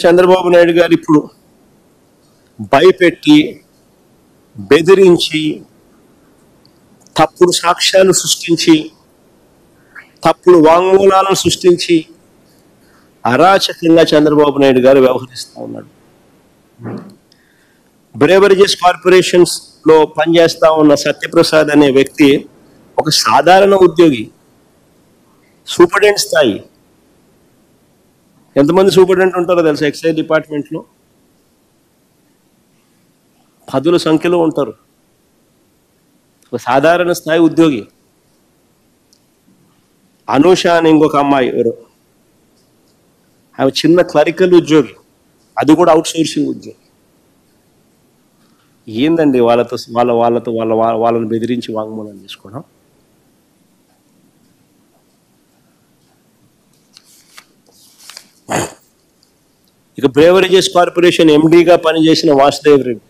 చంద్రబాబు నాయుడు గారు ఇప్పుడు భయపెట్టి బెదిరించి తప్పుడు సాక్ష్యాలు సృష్టించి తప్పుడు వాంగ్మూలాలను సృష్టించి అరాచకంగా చంద్రబాబు నాయుడు గారు వ్యవహరిస్తూ ఉన్నాడు. బ్రేవరేజెస్ కార్పొరేషన్స్ లో పనిచేస్తా ఉన్న సత్యప్రసాద్ అనే వ్యక్తి ఒక సాధారణ ఉద్యోగి, సూపరింటెండెంట్ స్థాయి. ఎంతమంది సూపరింటెండెంట్ ఉంటారో తెలుసా ఎక్సైజ్ డిపార్ట్మెంట్లో? పదుల సంఖ్యలో ఉంటారు. ఒక సాధారణ స్థాయి ఉద్యోగి. అనూష అని ఇంకొక అమ్మాయి ఎవరు, ఆమె చిన్న క్లరికల్ ఉద్యోగి, అది కూడా అవుట్ సోర్సింగ్ ఉద్యోగి. ఏందండి వాళ్ళని బెదిరించి వాంగ్మూలం తీసుకోవడం? ఇక బ్రేవరేజెస్ కార్పొరేషన్ ఎండీగా పనిచేసిన వాసుదేవ్ రెడ్డి,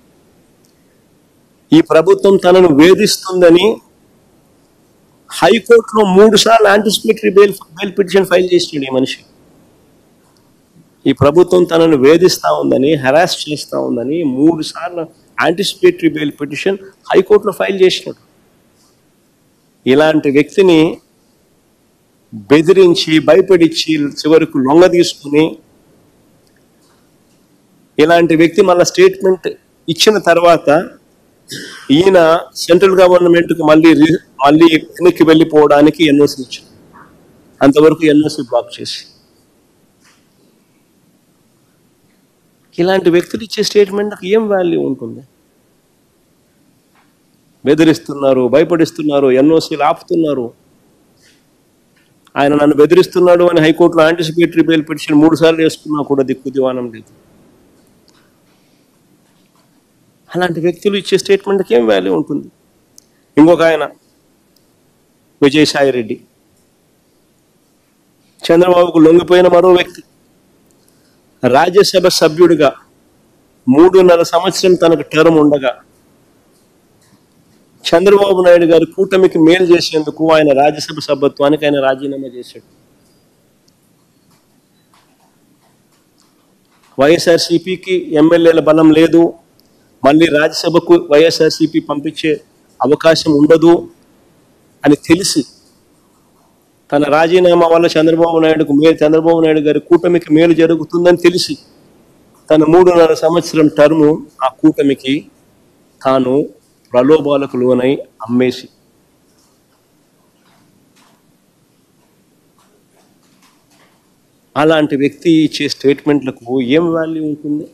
ఈ ప్రభుత్వం తనను వేధిస్తుందని హైకోర్టులో 3 సార్లు యాంటిసిపేటరీ బెయిల్ పిటిషన్ ఫైల్ చేసినాడు ఈ మనిషి. ఈ ప్రభుత్వం తనను వేధిస్తూ ఉందని, హెరాస్ చేస్తూ ఉందని 3 సార్లు యాంటిసిపేటరీ బెయిల్ పిటిషన్ హైకోర్టులో ఫైల్ చేసినాడు. ఇలాంటి వ్యక్తిని బెదిరించి భయపడిచ్చి చివరకు లొంగ తీసుకుని, ఇలాంటి వ్యక్తి మళ్ళీ స్టేట్మెంట్ ఇచ్చిన తర్వాత ఈయన సెంట్రల్ గవర్నమెంట్కి మళ్ళీ వెనక్కి వెళ్ళిపోవడానికి ఎన్ఓసి ఇచ్చారు. అంతవరకు ఎన్ఓసి బ్లాక్ చేసి, ఇలాంటి వ్యక్తులు ఇచ్చే స్టేట్మెంట్కి ఏం వాల్యూ ఉంటుంది? బెదిరిస్తున్నారు, భయపడిస్తున్నారు, ఎన్ఓసీలు ఆపుతున్నారు. ఆయన నన్ను బెదిరిస్తున్నాడు అని హైకోర్టులో యాంటిసిపేటరీ బెయిల్ పిటిషన్ 3 సార్లు వేసుకున్నా కూడా దిక్కు దివానం లేదు. అలాంటి వ్యక్తులు ఇచ్చే స్టేట్మెంట్కి ఏం వాల్యూ ఉంటుంది? ఇంకొక ఆయన విజయసాయి రెడ్డి, చంద్రబాబుకు లొంగిపోయిన మరో వ్యక్తి. రాజ్యసభ సభ్యుడిగా 3.5 సంవత్సరం తనకు టర్మ్ ఉండగా చంద్రబాబు నాయుడు గారు కూటమికి మేలు చేసేందుకు ఆయన రాజ్యసభ సభ్యత్వానికి ఆయన రాజీనామా చేశాడు. వైఎస్ఆర్సీపీకి ఎమ్మెల్యేల బలం లేదు, మళ్ళీ రాజ్యసభకు వైఎస్ఆర్సీపీ పంపించే అవకాశం ఉండదు అని తెలిసి, తన రాజీనామా వల్ల చంద్రబాబు నాయుడు గారి కూటమికి మేలు జరుగుతుందని తెలిసి తన 3.5 సంవత్సరం టర్ము ఆ కూటమికి తాను ప్రలోభాలకు లోనై అమ్మేసి, అలాంటి వ్యక్తి ఇచ్చే స్టేట్మెంట్లకు ఏం వాల్యూ ఉంటుంది?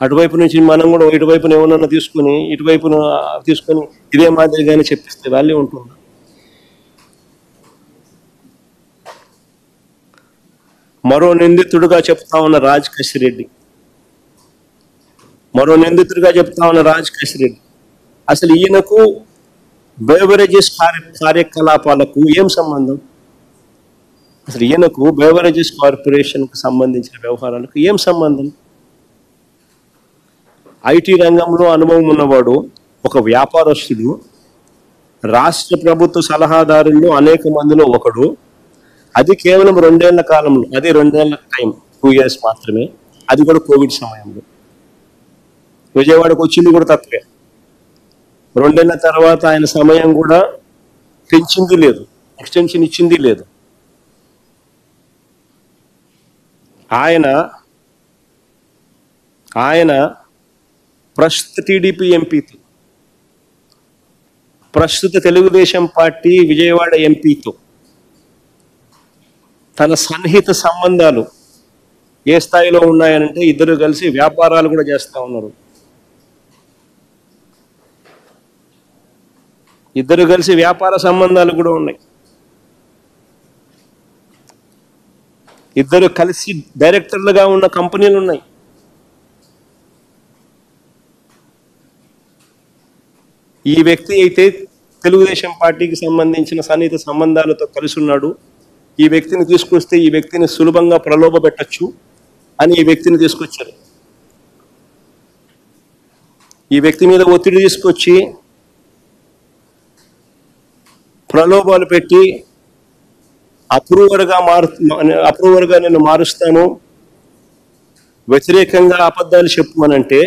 అటువైపు నుంచి మనం కూడా ఇటువైపున ఏమన్నా తీసుకుని ఇటువైపున తీసుకొని ఇదే మాదిరిగానే చెప్పిస్తే వాల్యూ ఉంటుంది? మరో నిందితుడిగా చెప్తా ఉన్న రాజ్ కసిరెడ్డి, అసలు ఈయనకు బెవరేజెస్ కార్యకలాపాలకు ఏం సంబంధం? అసలు ఈయనకు బెవరేజెస్ కార్పొరేషన్కు సంబంధించిన వ్యవహారాలకు ఏం సంబంధం? ఐటీ రంగంలో అనుభవం ఉన్నవాడు, ఒక వ్యాపారస్తుడు, రాష్ట్ర ప్రభుత్వ సలహాదారుల్లో అనేక మందిలో ఒకడు. అది కేవలం 2 ఏళ్ల కాలంలో, అదే 2 ఏళ్ల టైం, 2 years మాత్రమే, అది కూడా కోవిడ్ సమయంలో. విజయవాడకు వచ్చింది కూడా తక్కువే. 2 ఏళ్ల తర్వాత ఆయన సమయం కూడా పెంచింది లేదు, ఎక్స్టెన్షన్ ఇచ్చింది లేదు. ఆయన ప్రస్తుత టీడీపీ ఎంపీతో, ప్రస్తుత తెలుగుదేశం పార్టీ విజయవాడ ఎంపీతో తన సన్నిహిత సంబంధాలు ఏ స్థాయిలో ఉన్నాయనంటే, ఇద్దరు కలిసి వ్యాపారాలు కూడా చేస్తూ ఉన్నారు. ఇద్దరు కలిసి వ్యాపార సంబంధాలు కూడా ఉన్నాయి. ఇద్దరు కలిసి డైరెక్టర్లుగా ఉన్న కంపెనీలు ఉన్నాయి. ఈ వ్యక్తి అయితే తెలుగుదేశం పార్టీకి సంబంధించిన సన్నిహిత సంబంధాలతో కలిసి ఉన్నాడు. ఈ వ్యక్తిని తీసుకొస్తే ఈ వ్యక్తిని సులభంగా ప్రలోభ పెట్టచ్చు అని ఈ వ్యక్తిని తీసుకొచ్చారు. ఈ వ్యక్తి మీద ఒత్తిడి తీసుకొచ్చి ప్రలోభాలు పెట్టి అప్రూవర్గా నేను మారుస్తాను, వ్యతిరేకంగా అబద్ధాలు చెప్పమనంటే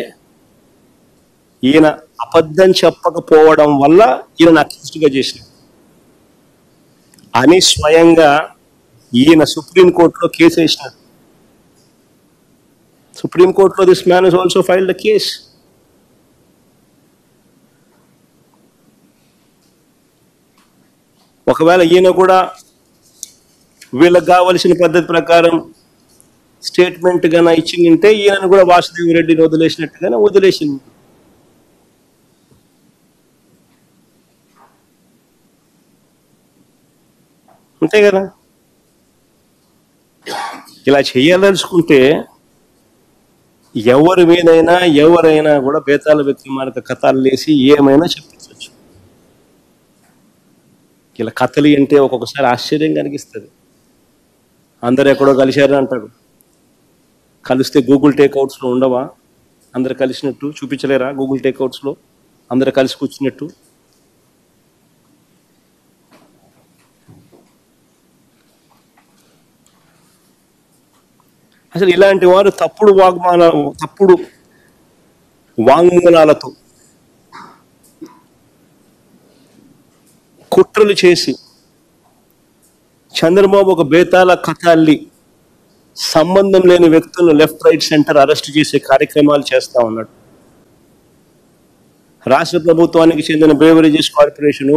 ఈయన అబద్ధం చెప్పకపోవడం వల్ల ఈయన అక్యూజ్డ్గా చేసిన అని స్వయంగా ఈయన సుప్రీంకోర్టులో కేసు వేసినారు. సుప్రీంకోర్టులో this man is also filed the case. ఒకవేళ ఈయన కూడా వీళ్ళకి కావలసిన పద్ధతి ప్రకారం స్టేట్మెంట్ గాన ఇచ్చిందంటే ఈయనను కూడా వాసుదేవ్ రెడ్డిని వదిలేసినట్టుగానే వదిలేసింది. అంతే కదా. ఇలా చెయ్యాలనుకుంటే ఎవరి మీదైనా ఎవరైనా కూడా బేతాళ విక్రమార్క కథలు లేసి ఏమైనా చెప్పించవచ్చు. ఇలా కథలు అంటే ఒక్కొక్కసారి ఆశ్చర్యం కలిగిస్తుంది. అందరు ఎక్కడో కలిశారు అంటాడు, కలిస్తే గూగుల్ టేక్అవుట్స్లో ఉండవా? అందరు కలిసినట్టు చూపించలేరా? గూగుల్ టేక్అవుట్స్లో అందరు కలిసి కూర్చున్నట్టు. అసలు ఇలాంటి వారు తప్పుడు వాంగ్మూలాలతో కుట్రలు చేసి చంద్రబాబు ఒక బేతాళ కథల్ని సంబంధం లేని వ్యక్తులను లెఫ్ట్ రైట్ సెంటర్ అరెస్ట్ చేసే కార్యక్రమాలు చేస్తా ఉన్నాడు. రాష్ట్ర ప్రభుత్వానికి చెందిన బ్రేవరేజెస్ కార్పొరేషన్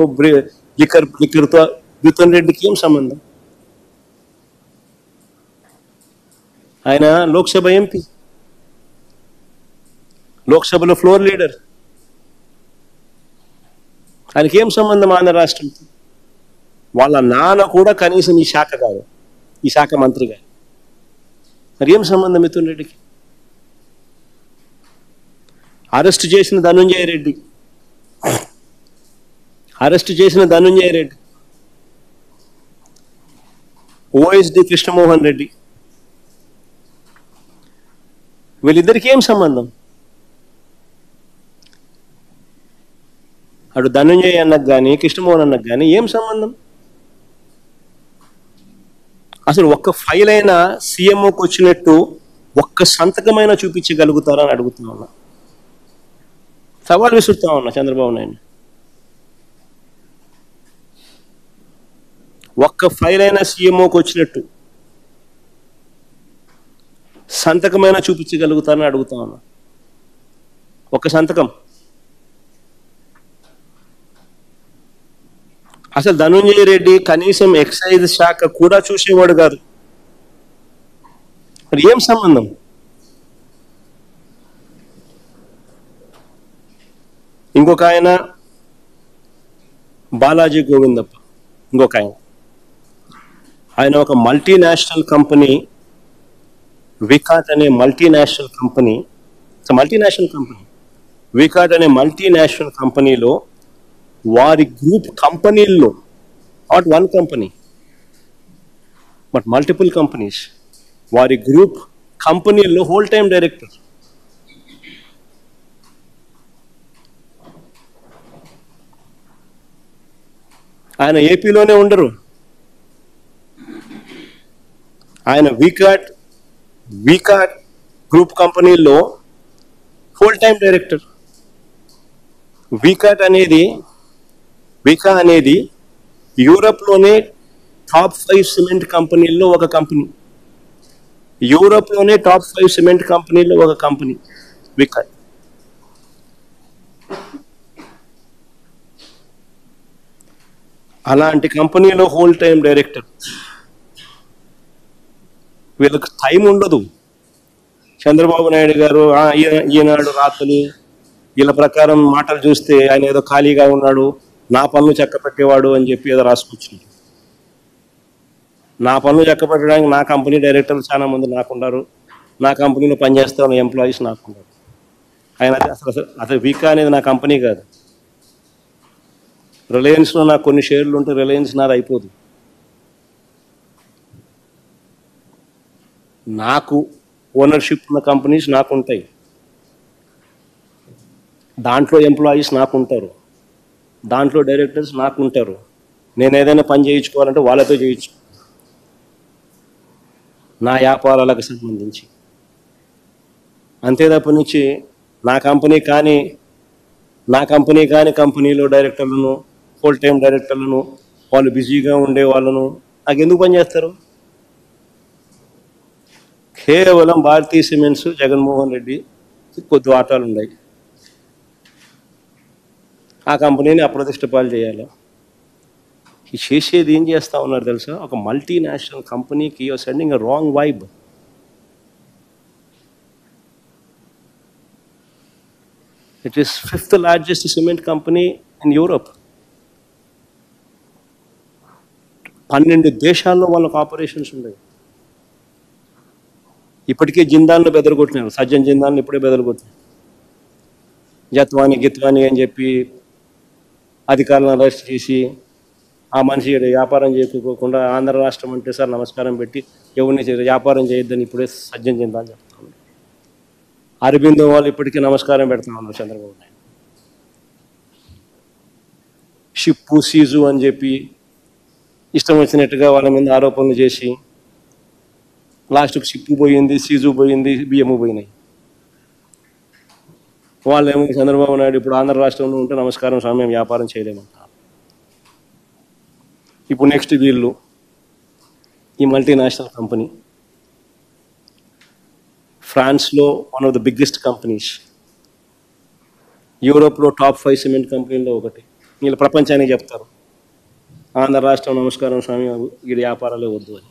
లిక్కర్తో మిథున్ రెడ్డికి ఏం సంబంధం? ఆయన లోక్సభ ఎంపీ, లోక్సభలో ఫ్లోర్ లీడర్. ఆయనకి ఏం సంబంధం ఆంధ్ర రాష్ట్రంతో? వాళ్ళ నాన్న కూడా కనీసం ఈ శాఖ కాదు, ఈ శాఖ మంత్రి కాదు. మరి ఏం సంబంధం మిథున్ రెడ్డికి? అరెస్ట్ చేసిన ధనుంజయ రెడ్డి, ఓఎస్డి కృష్ణమోహన్ రెడ్డి, వీళ్ళిద్దరికి ఏం సంబంధం? అటు ధనుంజయ అన్నకు కానీ కృష్ణమోహన్ అన్నకు కానీ ఏం సంబంధం? అసలు ఒక్క ఫైల్ అయినా సీఎంఓకి వచ్చినట్టు ఒక్క సంతకమైనా చూపించగలుగుతారా అని అడుగుతున్నా ఉన్నా, సవాల్ విసురుతా ఉన్నా చంద్రబాబు నాయుడు. ఒక్క ఫైల్ అయినా సీఎంఓకి వచ్చినట్టు సంతకమైనా చూపించగలుగుతారని అడుగుతా ఉన్నా. ఒక సంతకం. అసలు ధనుంజయ రెడ్డి కనీసం ఎక్సైజ్ శాఖ కూడా చూసేవాడు కాదు. మరి ఏం సంబంధం? ఇంకొక ఆయన బాలాజీ గోవిందప్ప, ఇంకొక ఆయన ఒక మల్టీనేషనల్ కంపెనీ, వికాట్ అనే మల్టీనేషనల్ కంపెనీ, వికాట్ అనే మల్టీనేషనల్ కంపెనీలో వారి గ్రూప్ కంపెనీల్లో, not one company but multiple companies, వారి గ్రూప్ కంపెనీల్లో హోల్ టైం డైరెక్టర్. ఆయన ఏపీలోనే ఉండరు. ఆయన వికాట్ గ్రూప్ కంపెనీల్లో ఫుల్ టైం డైరెక్టర్. వికా అనేది యూరప్లోనే టాప్ 5 సిమెంట్ కంపెనీల్లో ఒక కంపెనీ. వికా. అలాంటి కంపెనీలో హోల్ టైం డైరెక్టర్. వీళ్ళకి టైం ఉండదు. చంద్రబాబు నాయుడు గారు ఈనాడు రాత్రులు వీళ్ళ ప్రకారం మాటలు చూస్తే ఆయన ఏదో ఖాళీగా ఉన్నాడు, నా పనులు చక్కపెట్టేవాడు అని చెప్పి ఏదో రాసుకొచ్చింది. నా పనులు చక్కపెట్టడానికి నా కంపెనీ డైరెక్టర్లు చాలా మంది నాకున్నారు, నా కంపెనీలో పనిచేస్తా ఉన్న ఎంప్లాయీస్ నాకున్నారు. ఆయన అసలు వికా అనేది నా కంపెనీ కాదు. రిలయన్స్లో నాకు కొన్ని షేర్లు ఉంటే రిలయన్స్ నాది అయిపోదు. నాకు ఓనర్షిప్ ఉన్న కంపెనీస్ నాకు ఉంటాయి, దాంట్లో ఎంప్లాయీస్ నాకు ఉంటారు, దాంట్లో డైరెక్టర్స్ నాకు ఉంటారు. నేను ఏదైనా పని చేయించుకోవాలంటే వాళ్ళతో చేయించు. నా వ్యాపారాలకు సంబంధించి. అంతే తప్ప నుంచి నా కంపెనీ కానీ కంపెనీలో డైరెక్టర్లను, ఫుల్ టైం డైరెక్టర్లను, వాళ్ళు బిజీగా ఉండే వాళ్ళను నాకు ఎందుకు పనిచేస్తారు? కేవలం భారతీయ సిమెంట్స్ జగన్మోహన్ రెడ్డి కొద్ది వాటాలు ఉన్నాయి. ఆ కంపెనీని అప్రతిష్ట పాలు చేయాలి. చేసేది ఏం చేస్తా ఉన్నారు తెలుసా? ఒక మల్టీనేషనల్ కంపెనీకి you're sending a wrong vibe. It is 5th largest cement company in Europe. 12 దేశాల్లో వాళ్ళకు ఆపరేషన్స్ ఉన్నాయి. ఇప్పటికే జిందాల్ను బెదరగొట్టినారు. సజ్జన్ జిందాల్ని ఇప్పుడే బెదరగొట్టినారు. గిత్వాని అని చెప్పి అధికారులను అరెస్ట్ చేసి ఆ మనిషి వ్యాపారం చేయకోకుండా ఆంధ్ర రాష్ట్రం అంటే సార్ నమస్కారం పెట్టి ఎవరిని వ్యాపారం చేయొద్దని ఇప్పుడే సజ్జన్ జిందాల్ చెప్తా ఉన్నారు. అరబిందో వాళ్ళు ఇప్పటికీ నమస్కారం పెడతా ఉన్నారు చంద్రబాబు నాయుడు. షిప్పు సీజు అని చెప్పి ఇష్టం వచ్చినట్టుగా వాళ్ళ మీద ఆరోపణలు చేసి లాస్ట్కి షిప్పు పోయింది, సీజు పోయింది, బియ్యము పోయినాయి. వాళ్ళేమో చంద్రబాబు నాయుడు ఇప్పుడు ఆంధ్ర రాష్ట్రంలో ఉంటే నమస్కారం స్వామి మేము వ్యాపారం చేయలేమంటారు. ఇప్పుడు నెక్స్ట్ వీళ్ళు ఈ మల్టీనేషనల్ కంపెనీ ఫ్రాన్స్లో one of the biggest companies, యూరోప్లో టాప్ 5 సిమెంట్ కంపెనీల్లో ఒకటి. వీళ్ళు ప్రపంచానికి చెప్తారు ఆంధ్ర రాష్ట్రం నమస్కారం స్వామి వీడి వ్యాపారాలే వద్దు అని.